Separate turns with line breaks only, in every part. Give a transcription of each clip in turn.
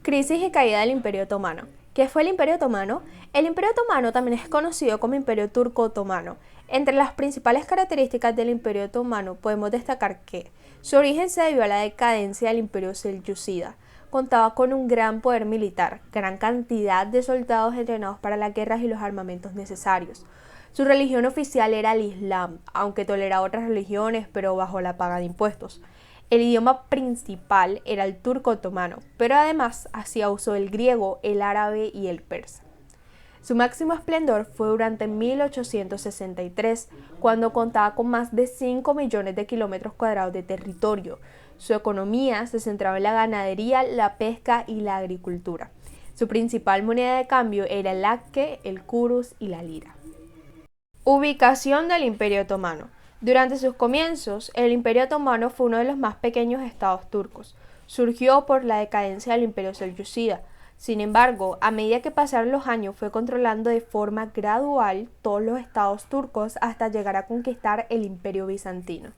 Crisis y caída del Imperio Otomano. ¿Qué fue el Imperio Otomano? El Imperio Otomano también es conocido como Imperio Turco-Otomano. Entre las principales características del Imperio Otomano podemos destacar que su origen se debió a la decadencia del Imperio Selyúcida. Contaba con un gran poder militar, gran cantidad de soldados entrenados para las guerras y los armamentos necesarios. Su religión oficial era el Islam, aunque toleraba otras religiones, pero bajo la paga de impuestos. El idioma principal era el turco otomano, pero además hacía uso del griego, el árabe y el persa. Su máximo esplendor fue durante 1863, cuando contaba con más de 5 millones de kilómetros cuadrados de territorio. Su economía se centraba en la ganadería, la pesca y la agricultura. Su principal moneda de cambio era el lacque, el kurus y la lira. Ubicación del Imperio Otomano. Durante sus comienzos, el Imperio Otomano fue uno de los más pequeños estados turcos. Surgió por la decadencia del Imperio Selyúcida. Sin embargo, a medida que pasaron los años, fue controlando de forma gradual todos los estados turcos hasta llegar a conquistar el Imperio Bizantino.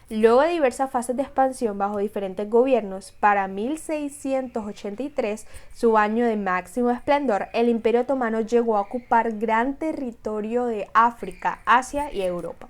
Luego de diversas fases de expansión bajo diferentes gobiernos, para 1683, su año de máximo esplendor, el Imperio Otomano llegó a ocupar gran territorio de África, Asia y Europa.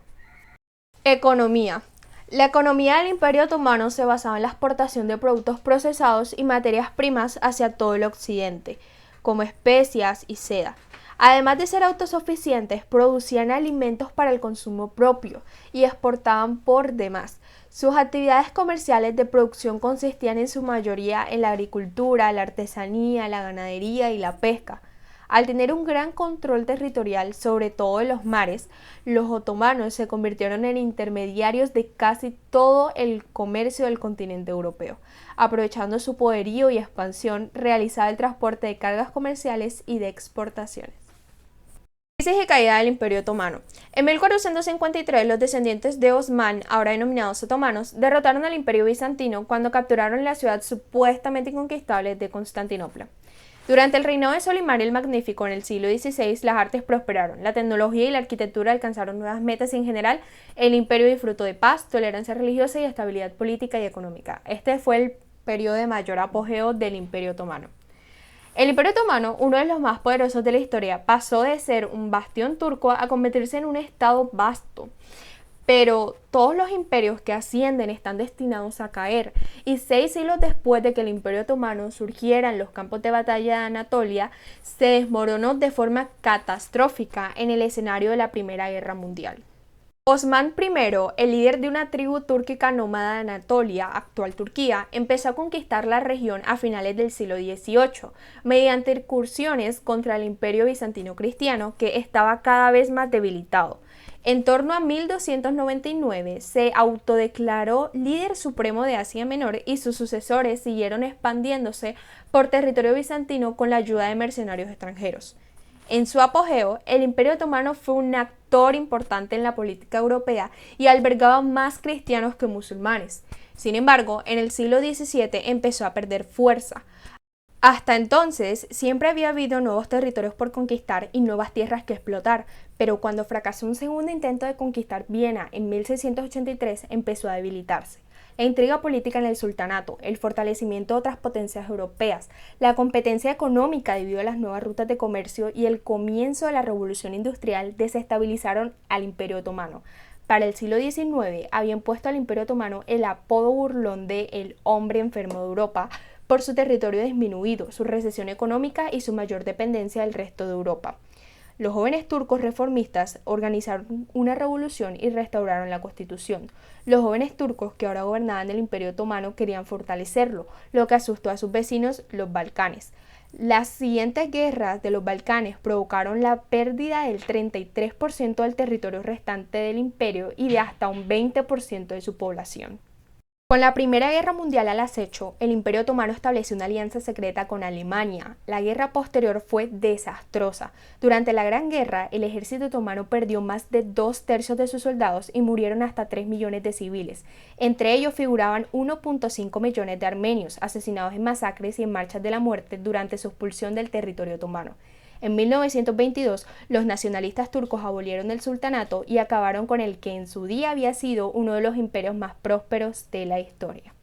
Economía. La economía del Imperio Otomano se basaba en la exportación de productos procesados y materias primas hacia todo el occidente, como especias y seda. Además de ser autosuficientes, producían alimentos para el consumo propio y exportaban por demás. Sus actividades comerciales de producción consistían en su mayoría en la agricultura, la artesanía, la ganadería y la pesca. Al tener un gran control territorial, sobre todo en los mares, los otomanos se convirtieron en intermediarios de casi todo el comercio del continente europeo. Aprovechando su poderío y expansión, realizaba el transporte de cargas comerciales y de exportaciones. Crisis y caída del Imperio Otomano. En 1453, los descendientes de Osmán, ahora denominados otomanos, derrotaron al Imperio Bizantino cuando capturaron la ciudad supuestamente inconquistable de Constantinopla. Durante el reinado de Solimán el Magnífico en el siglo XVI, las artes prosperaron, la tecnología y la arquitectura alcanzaron nuevas metas y en general el imperio disfrutó de paz, tolerancia religiosa y estabilidad política y económica. Este fue el periodo de mayor apogeo del Imperio Otomano. El Imperio Otomano, uno de los más poderosos de la historia, pasó de ser un bastión turco a convertirse en un estado vasto. Pero todos los imperios que ascienden están destinados a caer, y 6 siglos después de que el Imperio Otomano surgiera en los campos de batalla de Anatolia, se desmoronó de forma catastrófica en el escenario de la Primera Guerra Mundial. Osmán I, el líder de una tribu túrquica nómada de Anatolia, actual Turquía, empezó a conquistar la región a finales del siglo XVIII, mediante incursiones contra el Imperio Bizantino Cristiano, que estaba cada vez más debilitado. En torno a 1299 se autodeclaró líder supremo de Asia Menor y sus sucesores siguieron expandiéndose por territorio bizantino con la ayuda de mercenarios extranjeros. En su apogeo, el Imperio Otomano fue un actor importante en la política europea y albergaba más cristianos que musulmanes. Sin embargo, en el siglo XVII empezó a perder fuerza. Hasta entonces, siempre había habido nuevos territorios por conquistar y nuevas tierras que explotar, pero cuando fracasó un segundo intento de conquistar Viena en 1683, empezó a debilitarse. La intriga política en el sultanato, el fortalecimiento de otras potencias europeas, la competencia económica debido a las nuevas rutas de comercio y el comienzo de la revolución industrial desestabilizaron al Imperio Otomano. Para el siglo XIX habían puesto al Imperio Otomano el apodo burlón de "el hombre enfermo de Europa", por su territorio disminuido, su recesión económica y su mayor dependencia del resto de Europa. Los jóvenes turcos reformistas organizaron una revolución y restauraron la constitución. Los jóvenes turcos que ahora gobernaban el Imperio Otomano querían fortalecerlo, lo que asustó a sus vecinos, los Balcanes. Las siguientes guerras de los Balcanes provocaron la pérdida del 33% del territorio restante del imperio y de hasta un 20% de su población. Con la Primera Guerra Mundial al acecho, el Imperio Otomano estableció una alianza secreta con Alemania. La guerra posterior fue desastrosa. Durante la Gran Guerra, el ejército otomano perdió más de 2/3 de sus soldados y murieron hasta 3 millones de civiles. Entre ellos figuraban 1.5 millones de armenios, asesinados en masacres y en marchas de la muerte durante su expulsión del territorio otomano. En 1922, los nacionalistas turcos abolieron el sultanato y acabaron con el que en su día había sido uno de los imperios más prósperos de la historia.